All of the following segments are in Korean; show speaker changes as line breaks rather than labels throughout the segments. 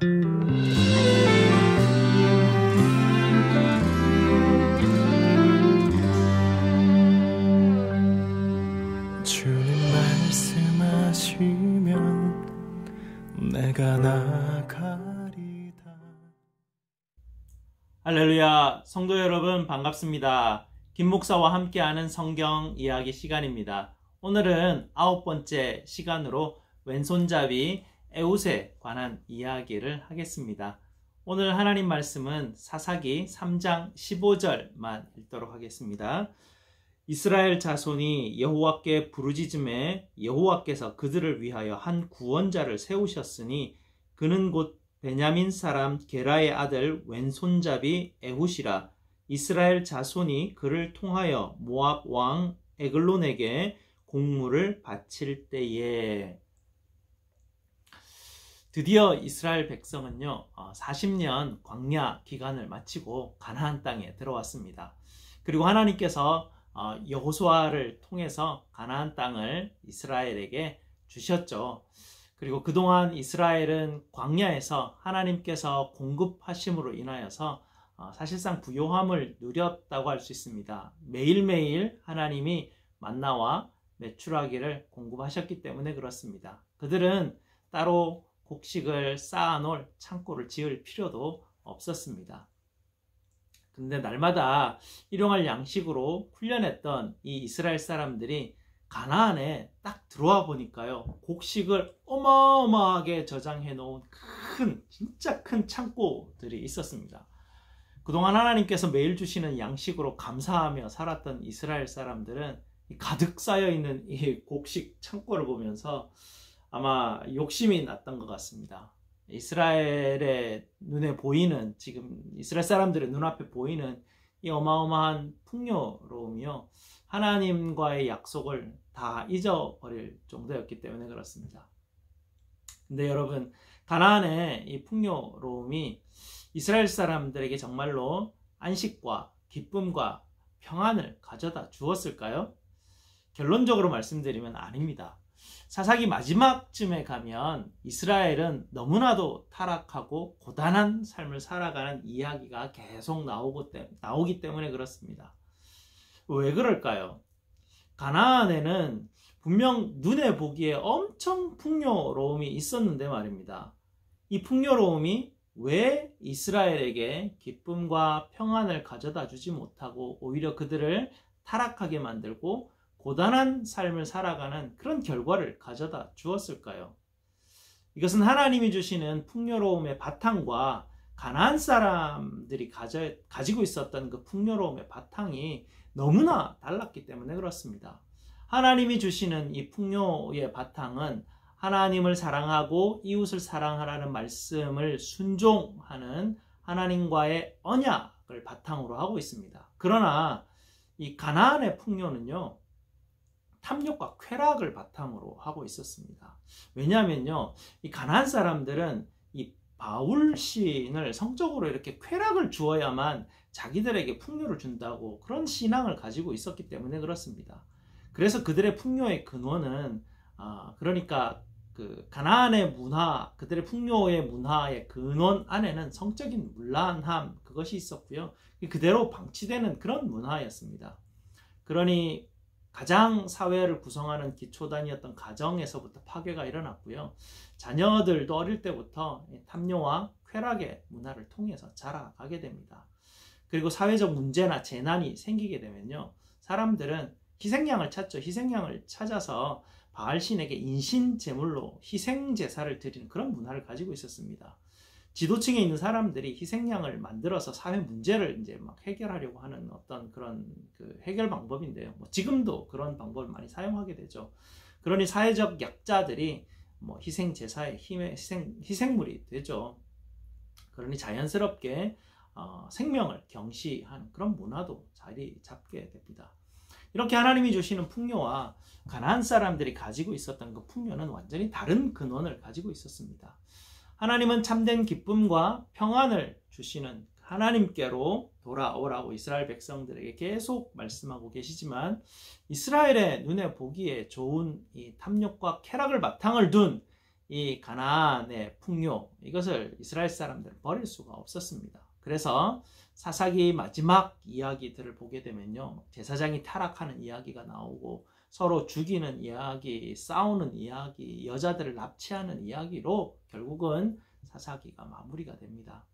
주님 말씀하시면 내가 나가리다.
할렐루야, 성도 여러분 반갑습니다. 김 목사와 함께하는 성경 이야기 시간입니다. 오늘은 9번째 시간으로 왼손잡이 에훗에 관한 이야기를 하겠습니다. 오늘 하나님 말씀은 사사기 3장 15절만 읽도록 하겠습니다. 이스라엘 자손이 여호와께 부르짖음에 여호와께서 그들을 위하여 한 구원자를 세우셨으니 그는 곧 베냐민 사람 게라의 아들 왼손잡이 에훗이라. 이스라엘 자손이 그를 통하여 모압 왕 에글론에게 공물을 바칠 때에. 드디어 이스라엘 백성은요 40년 광야 기간을 마치고 가나안 땅에 들어왔습니다. 그리고 하나님께서 여호수아를 통해서 가나안 땅을 이스라엘에게 주셨죠. 그리고 그동안 이스라엘은 광야에서 하나님께서 공급하심으로 인하여서 사실상 부요함을 누렸다고 할 수 있습니다. 매일매일 하나님이 만나와 메추라기를 공급하셨기 때문에 그렇습니다. 그들은 따로 곡식을 쌓아놓을 창고를 지을 필요도 없었습니다. 근데 날마다 일용할 양식으로 훈련했던 이 이스라엘 사람들이 가나안에 딱 들어와 보니까요, 곡식을 어마어마하게 저장해 놓은 진짜 큰 창고들이 있었습니다. 그동안 하나님께서 매일 주시는 양식으로 감사하며 살았던 이스라엘 사람들은 가득 쌓여 있는 이 곡식 창고를 보면서 아마 욕심이 났던 것 같습니다. 이스라엘의 눈에 보이는, 지금 이스라엘 사람들의 눈앞에 보이는 이 어마어마한 풍요로움이요, 하나님과의 약속을 다 잊어버릴 정도였기 때문에 그렇습니다. 근데 여러분, 가나안의 이 풍요로움이 이스라엘 사람들에게 정말로 안식과 기쁨과 평안을 가져다 주었을까요? 결론적으로 말씀드리면 아닙니다. 사사기 마지막쯤에 가면 이스라엘은 너무나도 타락하고 고단한 삶을 살아가는 이야기가 계속 나오기 때문에 그렇습니다. 왜 그럴까요? 가나안에는 분명 눈에 보기에 엄청 풍요로움이 있었는데 말입니다. 이 풍요로움이 왜 이스라엘에게 기쁨과 평안을 가져다 주지 못하고 오히려 그들을 타락하게 만들고 고단한 삶을 살아가는 그런 결과를 가져다 주었을까요? 이것은 하나님이 주시는 풍요로움의 바탕과 가나안 사람들이 가지고 있었던 그 풍요로움의 바탕이 너무나 달랐기 때문에 그렇습니다. 하나님이 주시는 이 풍요의 바탕은 하나님을 사랑하고 이웃을 사랑하라는 말씀을 순종하는 하나님과의 언약을 바탕으로 하고 있습니다. 그러나 이 가나안의 풍요는요, 탐욕과 쾌락을 바탕으로 하고 있었습니다. 왜냐하면요, 이 가나안 사람들은 이 바울 신을 성적으로 이렇게 쾌락을 주어야만 자기들에게 풍요를 준다고 그런 신앙을 가지고 있었기 때문에 그렇습니다. 그래서 그들의 풍요의 근원은 그러니까 그 가나안의 문화, 그들의 풍요의 문화의 근원 안에는 성적인 문란함, 그것이 있었고요, 그대로 방치되는 그런 문화였습니다. 그러니 가장 사회를 구성하는 기초단위였던 가정에서부터 파괴가 일어났고요, 자녀들도 어릴 때부터 탐욕과 쾌락의 문화를 통해서 자라가게 됩니다. 그리고 사회적 문제나 재난이 생기게 되면요, 사람들은 희생양을 찾죠. 희생양을 찾아서 바알신에게 인신제물로 희생제사를 드리는 그런 문화를 가지고 있었습니다. 지도층에 있는 사람들이 희생양을 만들어서 사회 문제를 이제 막 해결하려고 하는 어떤 그런 그 해결 방법인데요. 지금도 그런 방법을 많이 사용하게 되죠. 그러니 사회적 약자들이 희생 제사의 희생물이 되죠. 그러니 자연스럽게 생명을 경시하는 그런 문화도 자리 잡게 됩니다. 이렇게 하나님이 주시는 풍요와 가나안 사람들이 가지고 있었던 그 풍요는 완전히 다른 근원을 가지고 있었습니다. 하나님은 참된 기쁨과 평안을 주시는 하나님께로 돌아오라고 이스라엘 백성들에게 계속 말씀하고 계시지만, 이스라엘의 눈에 보기에 좋은 이 탐욕과 쾌락을 바탕을 둔 이 가나안의 풍요, 이것을 이스라엘 사람들은 버릴 수가 없었습니다. 그래서 사사기 마지막 이야기들을 보게 되면요, 제사장이 타락하는 이야기가 나오고 서로 죽이는 이야기, 싸우는 이야기, 여자들을 납치하는 이야기로 결국은 사사기가 마무리가 됩니다.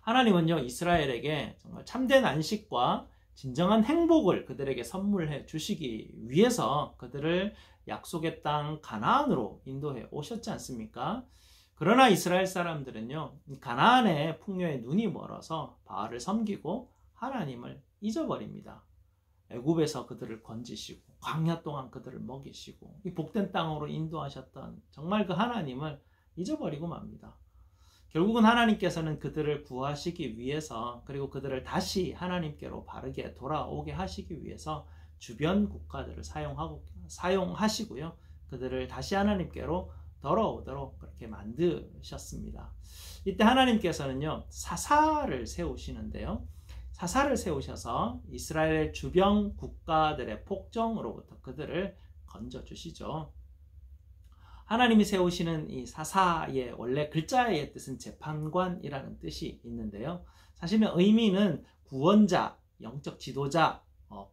하나님은요, 이스라엘에게 정말 참된 안식과 진정한 행복을 그들에게 선물해 주시기 위해서 그들을 약속의 땅 가나안으로 인도해 오셨지 않습니까? 그러나 이스라엘 사람들은요, 가나안의 풍요에 눈이 멀어서 바알을 섬기고 하나님을 잊어버립니다. 애굽에서 그들을 건지시고 광야 동안 그들을 먹이시고 이 복된 땅으로 인도하셨던 정말 그 하나님을 잊어버리고 맙니다. 결국은 하나님께서는 그들을 구하시기 위해서, 그리고 그들을 다시 하나님께로 바르게 돌아오게 하시기 위해서 주변 국가들을 사용하시고요, 그들을 다시 하나님께로 돌아오도록 그렇게 만드셨습니다. 이때 하나님께서는요, 사사를 세우시는데요, 사사를 세우셔서 이스라엘 주변 국가들의 폭정으로부터 그들을 건져주시죠. 하나님이 세우시는 이 사사의 원래 글자의 뜻은 재판관이라는 뜻이 있는데요, 사실은 의미는 구원자, 영적 지도자,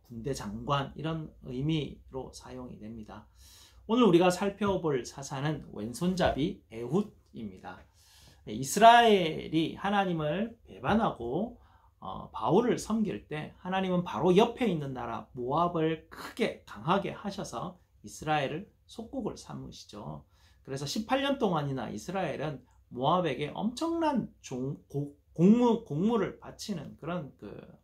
군대 장관, 이런 의미로 사용이 됩니다. 오늘 우리가 살펴볼 사사는 왼손잡이 에훗입니다. 이스라엘이 하나님을 배반하고 바울을 섬길 때 하나님은 바로 옆에 있는 나라 모압을 크게 강하게 하셔서 이스라엘을 속국을 삼으시죠. 그래서 18년 동안이나 이스라엘은 모압에게 엄청난 공무를 바치는 그런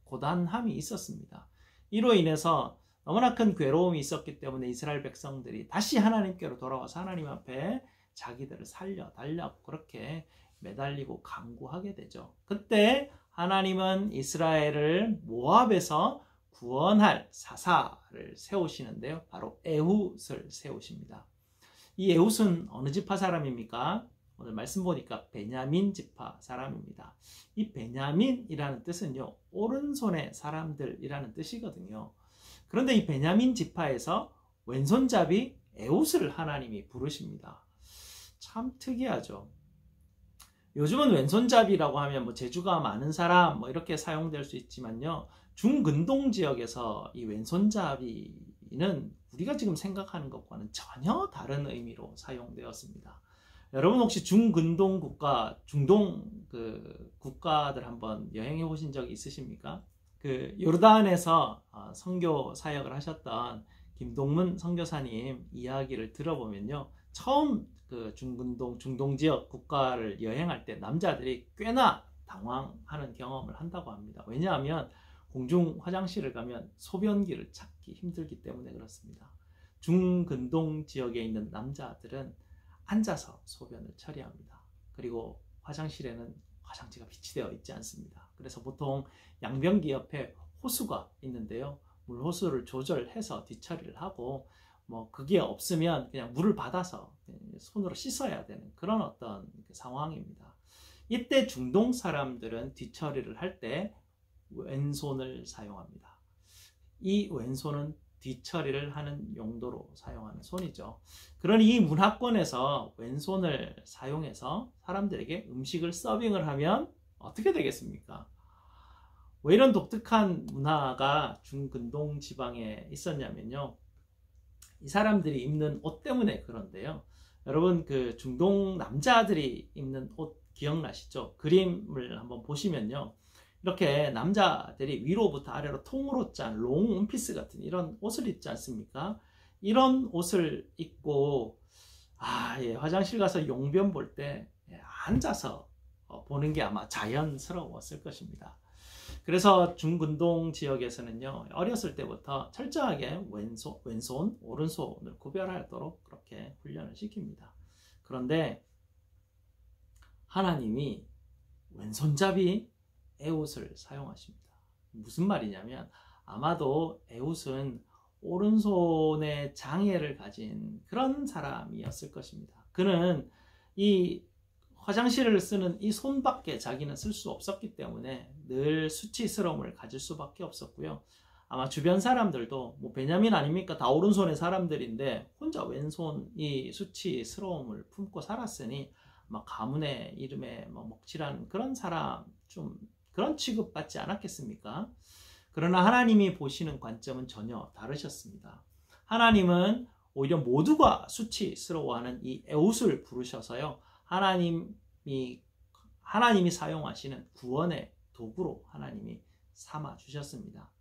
고단함이 있었습니다. 이로 인해서 너무나 큰 괴로움이 있었기 때문에 이스라엘 백성들이 다시 하나님께로 돌아와서 하나님 앞에 자기들을 살려달라고 그렇게 매달리고 간구하게 되죠. 그때 하나님은 이스라엘을 모압에서 구원할 사사를 세우시는데요, 바로 에훗을 세우십니다. 이 에훗은 어느 지파 사람입니까? 오늘 말씀 보니까 베냐민 지파 사람입니다. 이 베냐민이라는 뜻은요, 오른손의 사람들이라는 뜻이거든요. 그런데 이 베냐민 지파에서 왼손잡이 에훗을 하나님이 부르십니다. 참 특이하죠. 요즘은 왼손잡이라고 하면 뭐 재주가 많은 사람 뭐 이렇게 사용될 수 있지만요, 중근동 지역에서 이 왼손잡이는 우리가 지금 생각하는 것과는 전혀 다른 의미로 사용되었습니다. 여러분 혹시 중근동 국가, 중동 국가들 한번 여행해 보신 적이 있으십니까? 요르단에서 선교 사역을 하셨던 김동문 선교사님 이야기를 들어보면요, 처음 중동 지역 국가를 여행할 때 남자들이 꽤나 당황하는 경험을 한다고 합니다. 왜냐하면 공중 화장실을 가면 소변기를 찾기 힘들기 때문에 그렇습니다. 중근동 지역에 있는 남자들은 앉아서 소변을 처리합니다. 그리고 화장실에는 화장지가 비치되어 있지 않습니다. 그래서 보통 양변기 옆에 호수가 있는데요, 물호수를 조절해서 뒤처리를 하고 뭐 그게 없으면 그냥 물을 받아서 손으로 씻어야 되는 그런 어떤 상황입니다. 이때 중동 사람들은 뒤처리를 할 때 왼손을 사용합니다. 이 왼손은 뒤처리를 하는 용도로 사용하는 손이죠. 그러니 이 문화권에서 왼손을 사용해서 사람들에게 음식을 서빙을 하면 어떻게 되겠습니까? 왜 이런 독특한 문화가 중근동 지방에 있었냐면요, 이 사람들이 입는 옷 때문에 그런데요, 여러분 중동 남자들이 입는 옷 기억나시죠? 그림을 한번 보시면요, 이렇게 남자들이 위로부터 아래로 통으로 짠 롱 원피스 같은 이런 옷을 입지 않습니까? 이런 옷을 입고 화장실 가서 용변 볼 때 앉아서 보는 게 아마 자연스러웠을 것입니다. 그래서 중근동 지역에서는요, 어렸을 때부터 철저하게 왼손, 오른손을 구별하도록 그렇게 훈련을 시킵니다. 그런데 하나님이 왼손잡이 에훗을 사용하십니다. 무슨 말이냐면 아마도 에훗은 오른손에 장애를 가진 그런 사람이었을 것입니다. 그는 이 화장실을 쓰는 이 손밖에 자기는 쓸 수 없었기 때문에 늘 수치스러움을 가질 수밖에 없었고요. 아마 주변 사람들도 뭐 베냐민 아닙니까? 다 오른손의 사람들인데 혼자 왼손 이 수치스러움을 품고 살았으니 아마 가문의 이름에 뭐 먹칠한 그런 사람 좀 그런 취급받지 않았겠습니까? 그러나 하나님이 보시는 관점은 전혀 다르셨습니다. 하나님은 오히려 모두가 수치스러워하는 이 에웃을 부르셔서요. 하나님이 사용하시는 구원의 도구로 하나님이 삼아 주셨습니다.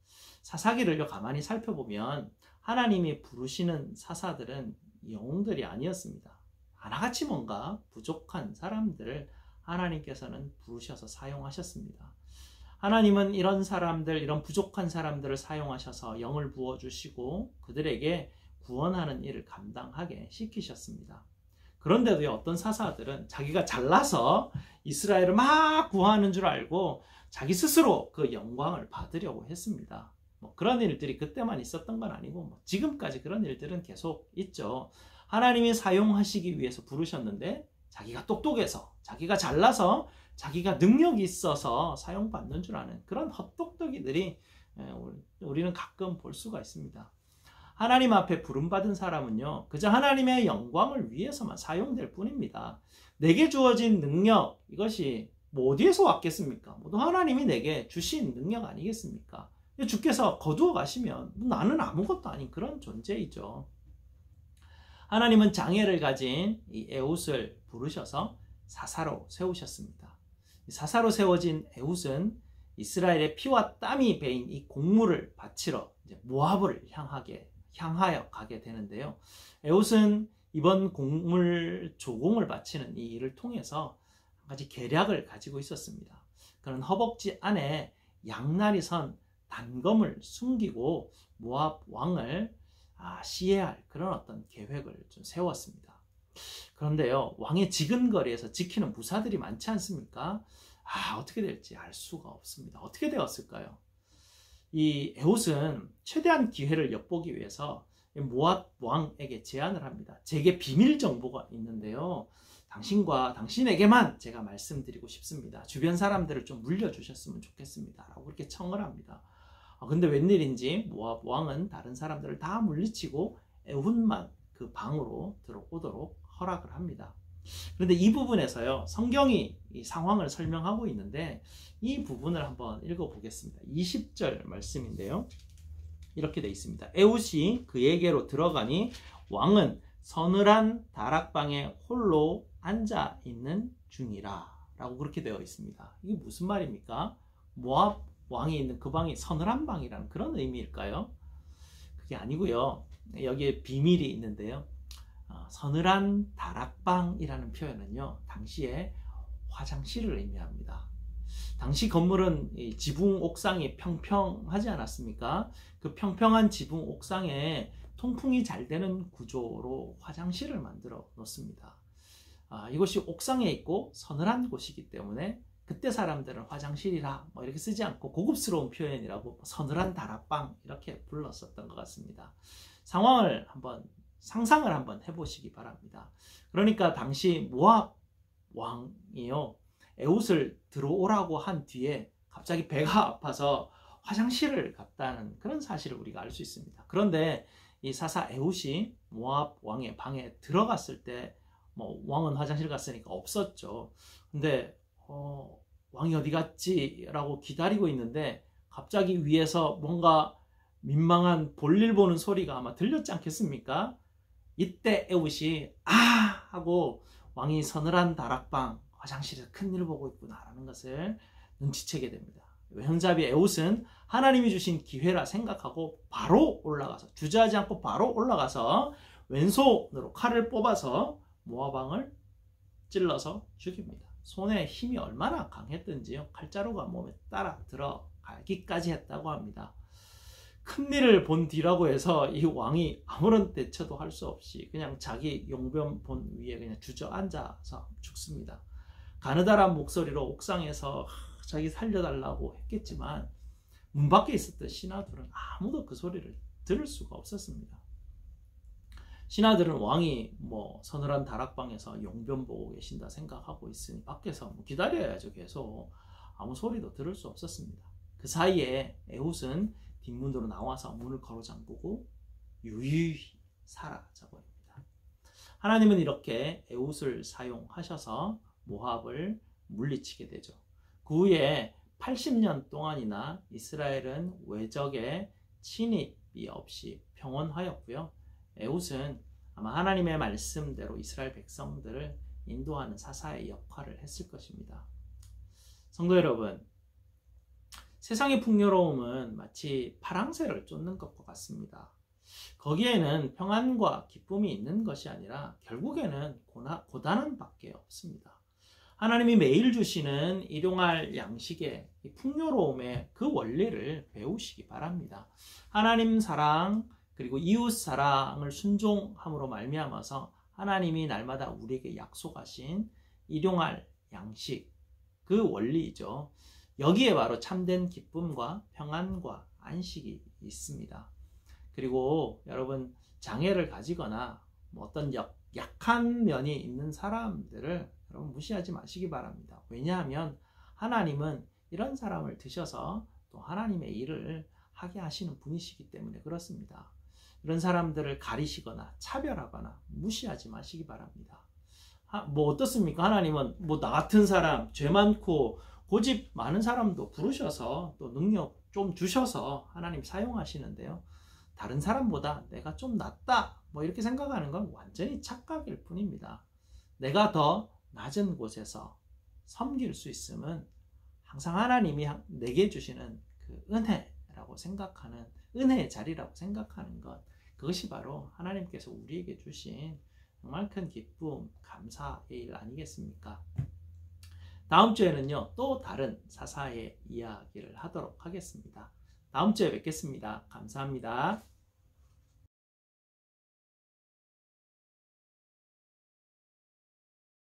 사사기를 가만히 살펴보면 하나님이 부르시는 사사들은 영웅들이 아니었습니다. 하나같이 뭔가 부족한 사람들을 하나님께서는 부르셔서 사용하셨습니다. 하나님은 이런 사람들, 이런 부족한 사람들을 사용하셔서 영을 부어주시고 그들에게 구원하는 일을 감당하게 시키셨습니다. 그런데도요, 어떤 사사들은 자기가 잘나서 이스라엘을 막 구하는 줄 알고 자기 스스로 그 영광을 받으려고 했습니다. 뭐 그런 일들이 그때만 있었던 건 아니고 뭐 지금까지 그런 일들은 계속 있죠. 하나님이 사용하시기 위해서 부르셨는데 자기가 똑똑해서, 자기가 잘나서, 자기가 능력이 있어서 사용받는 줄 아는 그런 헛똑똑이들이 우리는 가끔 볼 수가 있습니다. 하나님 앞에 부름받은 사람은요, 그저 하나님의 영광을 위해서만 사용될 뿐입니다. 내게 주어진 능력, 이것이 뭐 어디에서 왔겠습니까? 모두 하나님이 내게 주신 능력 아니겠습니까? 주께서 거두어 가시면 나는 아무것도 아닌 그런 존재이죠. 하나님은 장애를 가진 이 에웃을 부르셔서 사사로 세우셨습니다. 사사로 세워진 에웃은 이스라엘의 피와 땀이 배인 이 곡물을 바치러 이제 모압을 향하여 가게 되는데요. 에웃은 이번 곡물 조공을 바치는 이 일을 통해서 한 가지 계략을 가지고 있었습니다. 그는 허벅지 안에 양날이 선 단검을 숨기고 모압 왕을 시해할 그런 어떤 계획을 좀 세웠습니다. 그런데요, 왕의 지근거리에서 지키는 무사들이 많지 않습니까? 어떻게 될지 알 수가 없습니다. 어떻게 되었을까요? 이 에웃은 최대한 기회를 엿보기 위해서 모압 왕에게 제안을 합니다. 제게 비밀 정보가 있는데요, 당신과 당신에게만 제가 말씀드리고 싶습니다. 주변 사람들을 좀 물려주셨으면 좋겠습니다. 라고 그렇게 청을 합니다. 근데 웬일인지 모압 왕은 다른 사람들을 다 물리치고 에훗만 그 방으로 들어오도록 허락을 합니다. 그런데 이 부분에서요, 성경이 이 상황을 설명하고 있는데 이 부분을 한번 읽어보겠습니다. 20절 말씀인데요, 이렇게 되어 있습니다. 에훗이 그에게로 들어가니 왕은 서늘한 다락방에 홀로 앉아 있는 중이라 라고 그렇게 되어 있습니다. 이게 무슨 말입니까? 모압 왕이 있는 그 방이 서늘한 방이라는 그런 의미일까요? 그게 아니고요, 여기에 비밀이 있는데요, 서늘한 다락방이라는 표현은요, 당시에 화장실을 의미합니다. 당시 건물은 지붕 옥상이 평평하지 않았습니까? 그 평평한 지붕 옥상에 통풍이 잘 되는 구조로 화장실을 만들어 놓습니다. 이곳이 옥상에 있고 서늘한 곳이기 때문에 그때 사람들은 화장실이라 뭐 이렇게 쓰지 않고 고급스러운 표현이라고 서늘한 다락방 이렇게 불렀었던 것 같습니다. 상황을 한번 상상을 한번 해보시기 바랍니다. 그러니까 당시 모압 왕이요, 에웃을 들어오라고 한 뒤에 갑자기 배가 아파서 화장실을 갔다는 그런 사실을 우리가 알 수 있습니다. 그런데 이 사사 에웃이 모압 왕의 방에 들어갔을 때 뭐 왕은 화장실 갔으니까 없었죠. 근데 왕이 어디 갔지? 라고 기다리고 있는데 갑자기 위에서 뭔가 민망한 볼일 보는 소리가 아마 들렸지 않겠습니까? 이때 에웃이 하고 왕이 서늘한 다락방 화장실에서 큰일을 보고 있구나라는 것을 눈치채게 됩니다. 형잡이 에웃은 하나님이 주신 기회라 생각하고 바로 올라가서, 주저하지 않고 바로 올라가서 왼손으로 칼을 뽑아서 모압 왕을 찔러서 죽입니다. 손에 힘이 얼마나 강했던지요, 칼자루가 몸에 따라 들어가기까지 했다고 합니다. 큰일을 본 뒤라고 해서 이 왕이 아무런 대처도 할 수 없이 그냥 자기 용변본 위에 그냥 주저앉아서 죽습니다. 가느다란 목소리로 옥상에서 자기 살려달라고 했겠지만 문 밖에 있었던 신하들은 아무도 그 소리를 들을 수가 없었습니다. 신하들은 왕이 뭐 서늘한 다락방에서 용변 보고 계신다 생각하고 있으니 밖에서 뭐 기다려야죠. 계속 아무 소리도 들을 수 없었습니다. 그 사이에 에훗은 뒷문으로 나와서 문을 걸어 잠그고 유유히 사라져 버립니다. 하나님은 이렇게 에훗을 사용하셔서 모압을 물리치게 되죠. 그 후에 80년 동안이나 이스라엘은 외적의 침입이 없이 평온하였고요. 에훗은 아마 하나님의 말씀대로 이스라엘 백성들을 인도하는 사사의 역할을 했을 것입니다. 성도 여러분, 세상의 풍요로움은 마치 파랑새를 쫓는 것과 같습니다. 거기에는 평안과 기쁨이 있는 것이 아니라 결국에는 고난은 밖에 없습니다. 하나님이 매일 주시는 일용할 양식의 풍요로움의 그 원리를 배우시기 바랍니다. 하나님 사랑 그리고 이웃 사랑을 순종함으로 말미암아서 하나님이 날마다 우리에게 약속하신 일용할 양식, 그 원리이죠. 여기에 바로 참된 기쁨과 평안과 안식이 있습니다. 그리고 여러분, 장애를 가지거나 어떤 약한 면이 있는 사람들을 여러분 무시하지 마시기 바랍니다. 왜냐하면 하나님은 이런 사람을 드셔서 또 하나님의 일을 하게 하시는 분이시기 때문에 그렇습니다. 이런 사람들을 가리시거나 차별하거나 무시하지 마시기 바랍니다. 어떻습니까? 하나님은 나 같은 사람, 죄 많고 고집 많은 사람도 부르셔서 또 능력 좀 주셔서 하나님 사용하시는데요. 다른 사람보다 내가 좀 낫다 이렇게 생각하는 건 완전히 착각일 뿐입니다. 내가 더 낮은 곳에서 섬길 수 있음은 항상 하나님이 내게 주시는 그 은혜라고 생각하는, 은혜의 자리라고 생각하는 것, 그것이 바로 하나님께서 우리에게 주신 정말 큰 기쁨, 감사의 일 아니겠습니까? 다음 주에는요, 또 다른 사사의 이야기를 하도록 하겠습니다. 다음 주에 뵙겠습니다. 감사합니다.